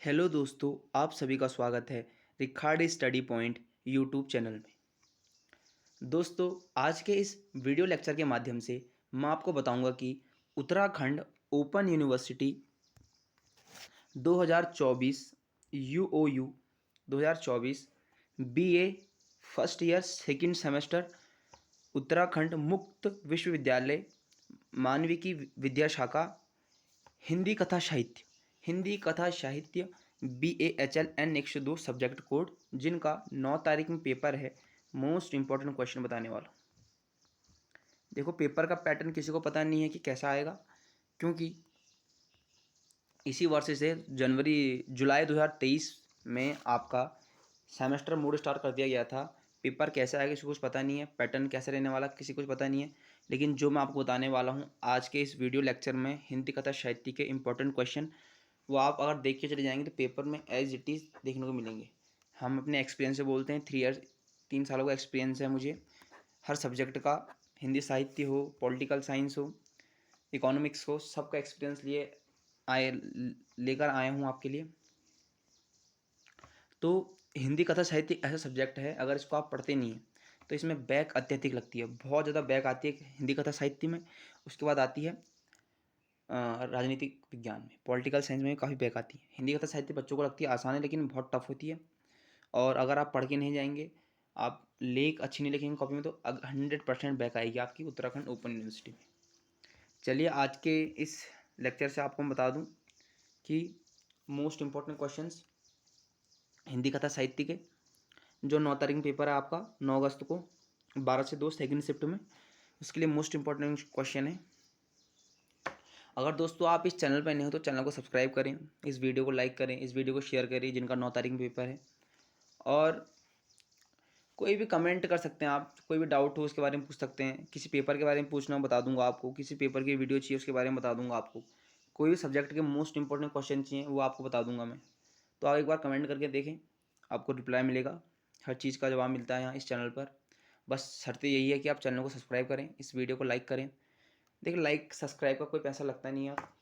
Hello दोस्तों, आप सभी का स्वागत है रिखार्ड स्टडी पॉइंट यूट्यूब चैनल में। दोस्तों, आज के इस वीडियो लेक्चर के माध्यम से मैं आपको बताऊंगा कि Uttarakhand open university 2024 यूओयू 2024 BA first year second semester Uttarakhand मुक्त विश्वविद्यालय मानविकी विद्या शाखा हिंदी कथा साहित्य BAHL N102 सब्जेक्ट कोड, जिनका 9 तारीख में पेपर है। मोस्ट इंपॉर्टेंट क्वेश्चन बताने वाला हूँ। देखो, पेपर का पैटर्न किसी को पता नहीं है कि कैसा आएगा, क्योंकि इसी वर्ष से जुलाई 2023 में आपका सेमेस्टर मोड स्टार्ट कर दिया गया था। पेपर कैसा आएगा किसी को कुछ पता नहीं है, पैटर्न कैसा रहने वाला किसी को कुछ पता नहीं है। लेकिन जो मैं आपको बताने वाला हूँ आज के इस वीडियो लेक्चर में, हिंदी कथा साहित्य के इंपॉर्टेंट क्वेश्चन, वो आप अगर देख के चले जाएंगे तो पेपर में एज इट इज़ देखने को मिलेंगे। हम अपने एक्सपीरियंस से बोलते हैं। 3 सालों का एक्सपीरियंस है मुझे हर सब्जेक्ट का। हिंदी साहित्य हो, पॉलिटिकल साइंस हो, इकोनॉमिक्स हो, सबका एक्सपीरियंस लेकर आया हूँ आपके लिए। तो हिंदी कथा साहित्य ऐसा सब्जेक्ट है, अगर इसको आप पढ़ते नहीं हैं तो इसमें बैक अत्यधिक लगती है, बहुत ज़्यादा बैक आती है हिंदी कथा साहित्य में। उसके बाद आती है राजनीतिक विज्ञान में, पॉलिटिकल साइंस में काफ़ी बैक आती है। हिंदी कथा साहित्य बच्चों को लगती है आसान है, लेकिन बहुत टफ होती है। और अगर आप पढ़ के नहीं जाएंगे, आप अच्छी नहीं लिखेंगे कॉपी में, तो 100% बैक आएगी आपकी उत्तराखंड ओपन यूनिवर्सिटी में। चलिए, आज के इस लेक्चर से आपको मैं बता दूं कि मोस्ट इंपॉर्टेंट क्वेश्चंस हिंदी कथा साहित्य के, जो 9 तारीख में पेपर है आपका, 9 अगस्त को 12 से 2 सेकेंड शिफ्ट में। उसके लिए मोस्ट इंपॉर्टेंट क्वेश्चन है। अगर दोस्तों आप इस चैनल पर नहीं हो तो चैनल को सब्सक्राइब करें, इस वीडियो को लाइक करें, इस वीडियो को शेयर करें जिनका 9 तारीख में पेपर है। और कोई भी कमेंट कर सकते हैं आप, कोई भी डाउट हो उसके बारे में पूछ सकते हैं। किसी पेपर के बारे में पूछना बता दूंगा आपको, किसी पेपर की वीडियो चाहिए उसके बारे में बता दूंगा आपको। कोई भी सब्जेक्ट के मोस्ट इंपॉर्टेंट क्वेश्चन चाहिए वो आपको बता दूंगा मैं। तो आप एक बार कमेंट करके देखें, आपको रिप्लाई मिलेगा, हर चीज़ का जवाब मिलता है यहाँ इस चैनल पर। बस शर्त यही है कि आप चैनल को सब्सक्राइब करें, इस वीडियो को लाइक करें। देखिए, लाइक सब्सक्राइब का कोई पैसा लगता नहीं है, आप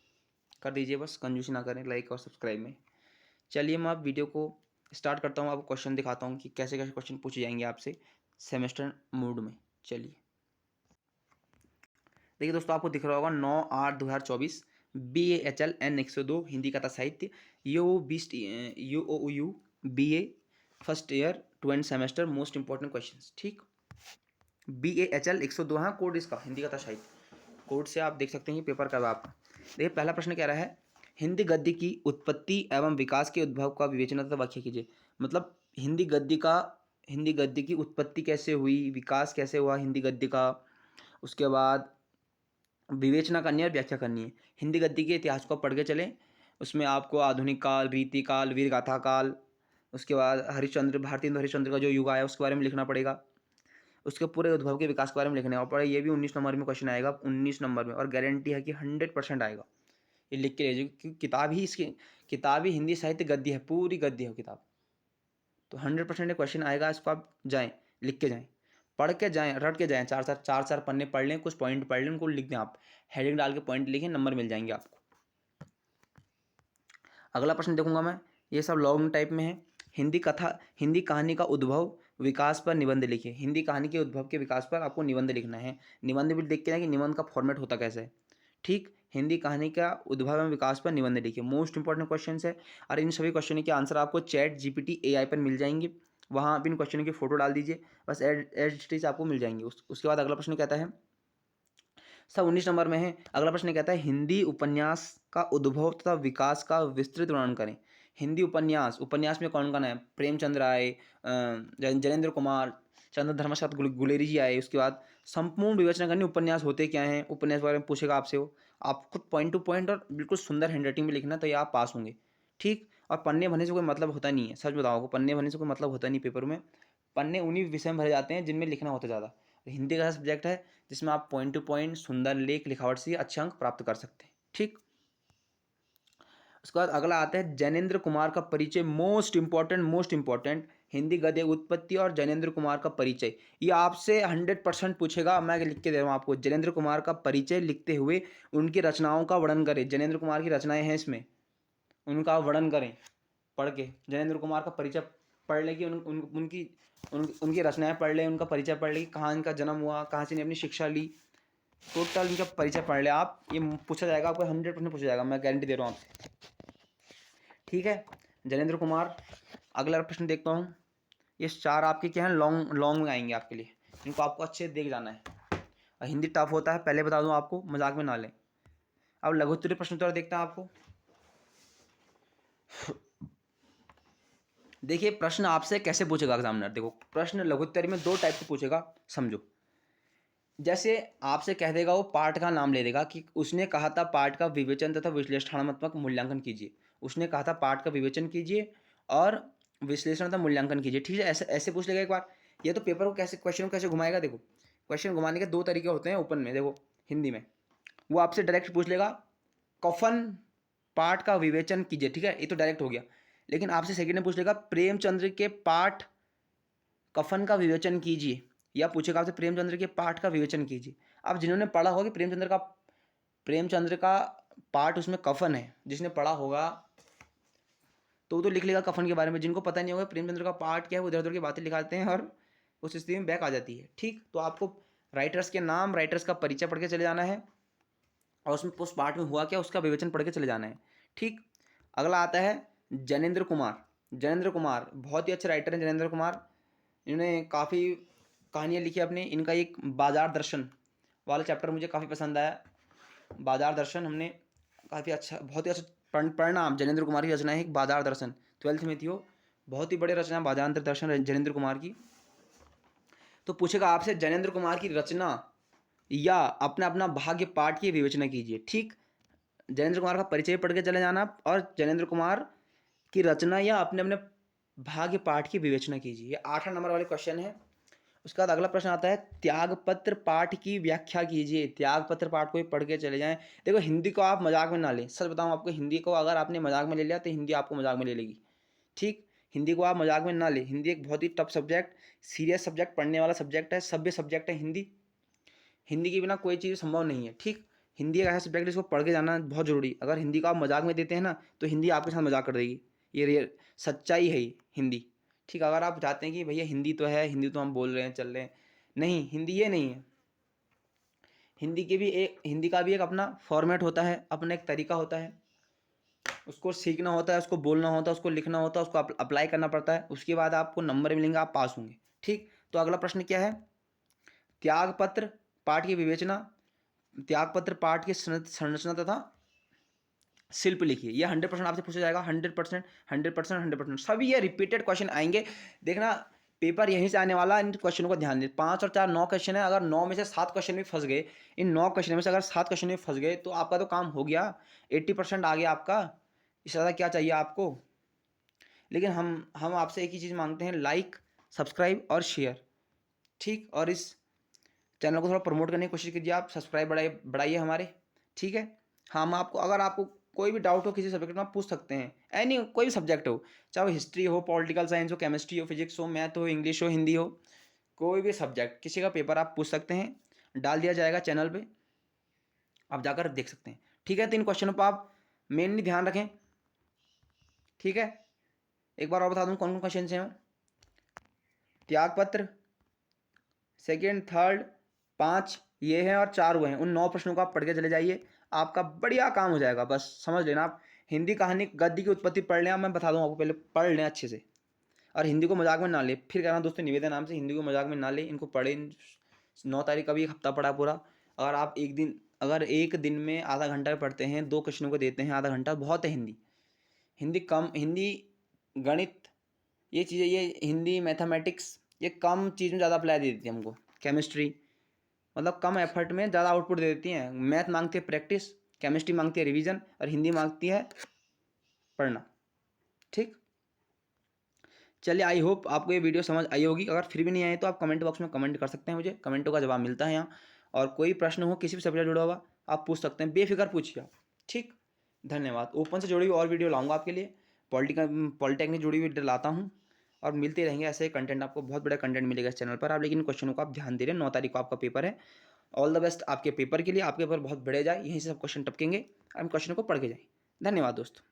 कर दीजिए, बस कंजूसी ना करें लाइक और सब्सक्राइब में। चलिए, मैं आप वीडियो को स्टार्ट करता हूँ, आपको क्वेश्चन दिखाता हूँ कि कैसे कैसे क्वेश्चन पूछे जाएंगे आपसे सेमेस्टर मोड में। चलिए, देखिए दोस्तों, आपको दिख रहा होगा 9/8/2024 BAHL N102 हिंदी कथा साहित्य UOU BA first year 2 semester most important questions. ठीक, BAHL 102 हाँ कोड इसका, हिंदी कथा साहित्य कोड से आप देख सकते हैं कि पेपर कब है आपका। देखिए, पहला प्रश्न कह रहा है, हिंदी गद्य की उत्पत्ति एवं विकास के उद्भव का विवेचना तथा व्याख्या कीजिए। मतलब हिंदी गद्य की उत्पत्ति कैसे हुई, विकास कैसे हुआ हिंदी गद्य का, उसके बाद विवेचना करनी है और व्याख्या करनी है। हिंदी गद्य के इतिहास को पढ़ के चलें, उसमें आपको आधुनिक काल, रीति काल, वीर गाथा काल, उसके बाद भारतेंदु हरिश्चंद्र का जो युग आया उसके बारे में लिखना पड़ेगा। उसके पूरे उद्भव के विकास के बारे में लिखने और पड़े। ये भी 19 नंबर में क्वेश्चन आएगा, 19 नंबर में, और गारंटी है कि 100% आएगा। ये लिख के लीजिए, क्योंकि किताब ही हिंदी साहित्य गद्य है, पूरी गद्य है किताब। तो 100% क्वेश्चन आएगा, इसको आप जाएँ लिख के जाएँ, पढ़ के जाएँ, रट के जाएँ। चार पन्ने पढ़ लें, कुछ पॉइंट पढ़ लें, उनको लिख दें आप, हेडिंग डाल के पॉइंट लिखें, नंबर मिल जाएंगे आपको। अगला प्रश्न देखूंगा मैं, ये सब लॉन्ग टाइप में है। हिंदी कहानी का उद्भव विकास पर निबंध लिखिए। हिंदी कहानी के उद्भव के विकास पर आपको निबंध लिखना है। निबंध भी देख के ना कि निबंध का फॉर्मेट होता कैसे है। ठीक, हिंदी कहानी का उद्भव एवं विकास पर निबंध लिखिए, मोस्ट इंपॉर्टेंट क्वेश्चन है। और इन सभी क्वेश्चन के आंसर आपको ChatGPT AI पर मिल जाएंगे, वहाँ आप इन क्वेश्चन की फोटो डाल दीजिए, बस एज आपको मिल जाएंगे। उसके बाद अगला प्रश्न कहता है, सब 19 नंबर में है। अगला प्रश्न कहता है, हिंदी उपन्यास का उद्भव तथा विकास का विस्तृत वर्णन करें। हिंदी उपन्यास में कौन कौन है? प्रेमचंद्र आए, जैनेन्द्र कुमार, चंद्र शरत गुलेरी जी आए। उसके बाद संपूर्ण विवेचना करनी, उपन्यास होते क्या हैं, उपन्यास के बारे में पूछेगा आपसे वो। आप खुद पॉइंट टू पॉइंट और बिल्कुल सुंदर हैंडराइटिंग में लिखना, तो ये आप पास होंगे। ठीक, और पन्ने भरने से कोई मतलब होता नहीं है, सच बताओ आपको, पन्ने भरने से कोई मतलब होता नहीं पेपर में। पन्ने उन्हीं विषय में भरे जाते हैं जिनमें लिखना होता ज़्यादा। हिंदी का सब्जेक्ट है जिसमें आप पॉइंट टू पॉइंट सुंदर लेख लिखावट से अच्छे अंक प्राप्त कर सकते हैं। ठीक, उसके बाद अगला आता है, जैनेन्द्र कुमार का परिचय। मोस्ट इंपॉर्टेंट हिंदी गद्य उत्पत्ति और जैनेन्द्र कुमार का परिचय, ये आपसे 100% पूछेगा। मैं लिख के दे रहा हूँ आपको, जैनेन्द्र कुमार का परिचय लिखते हुए उनकी रचनाओं का वर्णन करें। जैनेन्द्र कुमार की रचनाएं हैं इसमें, उनका वर्णन करें। पढ़ के जैनेंद्र कुमार का परिचय पढ़ ले कि उनकी रचनाएं पढ़ ले, उनका परिचय पढ़ ले कि कहाँ इनका जन्म हुआ, कहाँ से इन्हें अपनी शिक्षा ली, टोटल इनका परिचय पढ़ ले आप। ये पूछा जाएगा आपको, 100% पूछा जाएगा, मैं गारंटी दे रहा हूँ आपसे। ठीक है जैनेंद्र कुमार। अगला प्रश्न देखता हूँ। ये 4 आपके क्या हैं, लॉन्ग में आएंगे आपके लिए, इनको आपको अच्छे से देख जाना है। और हिंदी टफ होता है, पहले बता दूँ आपको, मजाक में ना लें। अब लघुत्तरीय प्रश्न उत्तर देखते हैं आपको। देखिए प्रश्न आपसे कैसे पूछेगा एग्जामिनर, देखो प्रश्न लघुत्तरीय में 2 टाइप से पूछेगा, समझो। जैसे आपसे कह देगा, वो पाठ का नाम ले देगा कि उसने कहा था पाठ का विवेचन तथा विश्लेषणात्मक मूल्यांकन कीजिए, उसने कहा था पाठ का विवेचन कीजिए और विश्लेषण तथा मूल्यांकन कीजिए। ठीक है, ऐसे ऐसे पूछ लेगा एक बार। ये तो पेपर को कैसे, क्वेश्चन को कैसे घुमाएगा, देखो क्वेश्चन घुमाने के 2 तरीके होते हैं ओपन में। देखो हिंदी में वो आपसे डायरेक्ट पूछ लेगा कफन पाठ का विवेचन कीजिए, ठीक है, ये तो डायरेक्ट हो गया। लेकिन आपसे सेकंड में पूछ लेगा प्रेमचंद्र के पाठ कफन का विवेचन कीजिए, या पूछेगा आपसे प्रेमचंद्र के पाठ का विवेचन कीजिए। अब जिन्होंने पढ़ा होगा कि प्रेमचंद्र का पाठ उसमें कफन है, जिसने पढ़ा होगा तो वो तो लिख लेगा कफन के बारे में। जिनको पता नहीं होगा प्रेमचंद्र का पाठ क्या है, वो इधर उधर की बातें लिखाते हैं और उस स्थिति में बैक आ जाती है। ठीक, तो आपको राइटर्स के नाम, राइटर्स का परिचय पढ़ के चले जाना है और उसमें उस पाठ में हुआ क्या उसका विवेचन पढ़ के चले जाना है। ठीक, अगला आता है जैनेंद्र कुमार। जैनेंद्र कुमार बहुत ही अच्छे राइटर हैं जैनेंद्र कुमार, इन्होंने काफ़ी कहानियाँ लिखी अपनी। इनका एक बाजार दर्शन वाला चैप्टर मुझे काफ़ी पसंद आया। बाजार दर्शन हमने काफ़ी अच्छा, बहुत ही अच्छा पढ़ना। जैनेंद्र कुमार की रचना है एक बाजार दर्शन, 12th में थी वो, बहुत ही बड़ी रचना बाजार दर्शन जैनेंद्र कुमार की। तो पूछेगा आपसे जैनेंद्र कुमार की रचना या अपना अपना भाग्य पाठ की विवेचना कीजिए। ठीक, जैनेंद्र कुमार का परिचय पढ़ के चले जाना और जैनेंद्र कुमार की रचना या अपने अपने भाग्य पाठ की विवेचना कीजिए। ये 8 नंबर वाले क्वेश्चन है। उसके बाद अगला प्रश्न आता है त्यागपत्र पाठ की व्याख्या कीजिए। त्यागपत्र पाठ को ही पढ़ के चले जाएं। देखो हिंदी को आप मजाक में ना लें, सच बताऊं आपको, हिंदी को अगर आपने मजाक में ले लिया तो हिंदी आपको मजाक में ले लेगी। ठीक, हिंदी को आप मजाक में ना लें। हिंदी एक बहुत ही टफ सब्जेक्ट, सीरियस सब्जेक्ट, पढ़ने वाला सब्जेक्ट है, सभ्य सब्जेक्ट है हिंदी। हिंदी के बिना कोई चीज़ संभव नहीं है। ठीक, हिंदी एक ऐसा सब्जेक्ट है जिसको पढ़ के जाना बहुत जरूरी। अगर हिंदी को आप मजाक में देते हैं ना तो हिंदी आपके साथ मजाक कर देगी, ये रियल सच्चाई है हिंदी। ठीक, अगर आप चाहते हैं कि भैया हिंदी तो है, हिंदी तो हम बोल रहे हैं, चल रहे हैं, नहीं, हिंदी ये नहीं है। हिंदी का भी एक अपना फॉर्मेट होता है, अपना एक तरीका होता है, उसको सीखना होता है, उसको बोलना होता है, उसको लिखना होता है, उसको अप्लाई करना पड़ता है, उसके बाद आपको नंबर मिलेंगे, आप पास होंगे। ठीक, तो अगला प्रश्न क्या है, त्यागपत्र पाठ की विवेचना, त्यागपत्र पाठ की संरचना तथा शिल्प लिखिए। ये 100% आपसे पूछा जाएगा, 100%, 100%, 100%। सभी ये रिपीटेड क्वेश्चन आएंगे, देखना पेपर यहीं से आने वाला। इन क्वेश्चनों को ध्यान दें, 5 और 4 9 क्वेश्चन है। अगर 9 में से 7 क्वेश्चन भी फंस गए, इन 9 क्वेश्चन में से अगर 7 क्वेश्चन भी फंस गए तो आपका तो काम हो गया, 80% आ गया आपका। इससे ज़्यादा क्या चाहिए आपको। लेकिन हम आपसे एक ही चीज़ मांगते हैं, लाइक, सब्सक्राइब और शेयर। ठीक, और इस चैनल को थोड़ा प्रमोट करने की कोशिश कीजिए, आप सब्सक्राइब बढ़ाइए हमारे। ठीक है, हम आपको, अगर आपको कोई भी डाउट हो किसी सब्जेक्ट में आप पूछ सकते हैं, एनी कोई भी सब्जेक्ट हो, चाहे वो हिस्ट्री हो, पॉलिटिकल साइंस हो, केमिस्ट्री हो, फिजिक्स हो, मैथ हो, इंग्लिश हो, हिंदी हो, कोई भी सब्जेक्ट, किसी का पेपर आप पूछ सकते हैं, डाल दिया जाएगा चैनल पे, आप जाकर देख सकते हैं। ठीक है, तो इन क्वेश्चनों पर आप मेनली ध्यान रखें। ठीक है, एक बार और बता दूं कौन कौन क्वेश्चन हैं। त्यागपत्र, सेकेंड, थर्ड, 5 ये हैं और 4 हुए हैं। उन 9 प्रश्नों को आप पढ़ के चले जाइए, आपका बढ़िया काम हो जाएगा। बस समझ लेना, आप हिंदी कहानी गद्य की उत्पत्ति पढ़ लें, मैं बता दूँ आपको, पहले पढ़ लें अच्छे से, और हिंदी को मजाक में ना ले। फिर कहना दोस्तों निवेदन नाम से, हिंदी को मजाक में ना ले, इनको पढ़े। 9 तारीख का भी एक हफ्ता पढ़ा पूरा। अगर आप अगर एक दिन में आधा घंटा पढ़ते हैं, 2 क्वेश्चनों को देते हैं आधा घंटा, बहुत है। हिंदी गणित, ये चीज़ें, ये हिंदी मैथमेटिक्स, ये कम चीज़ में ज़्यादा अप्लाई दे देती है हमको। केमिस्ट्री मतलब कम एफर्ट में ज़्यादा आउटपुट दे देती हैं। मैथ मांगती है प्रैक्टिस, केमिस्ट्री मांगती है रिवीजन, और हिंदी मांगती है पढ़ना। ठीक, चलिए, आई होप आपको ये वीडियो समझ आई होगी। अगर फिर भी नहीं आए तो आप कमेंट बॉक्स में कमेंट कर सकते हैं, मुझे कमेंटों का जवाब मिलता है यहाँ। और कोई प्रश्न हो किसी भी सब्जेक्ट जुड़ा हुआ आप पूछ सकते हैं, बेफिक्र पूछिए आप। ठीक, धन्यवाद। ओपन से जुड़ी हुई और वीडियो लाऊंगा आपके लिए, पॉलिटेक्निक जुड़ी हुई लाता हूँ, और मिलते रहेंगे ऐसे कंटेंट। आपको बहुत बड़ा कंटेंट मिलेगा इस चैनल पर। आप लेकिन क्वेश्चनों को आप ध्यान दे रहे हैं। 9 तारीख को आपका पेपर है। ऑल द बेस्ट आपके पेपर के लिए, आपके पेपर बहुत बढ़े जाए, यहीं से सब क्वेश्चन टपकेंगे, हम क्वेश्चन को पढ़ के जाएं। धन्यवाद दोस्तों।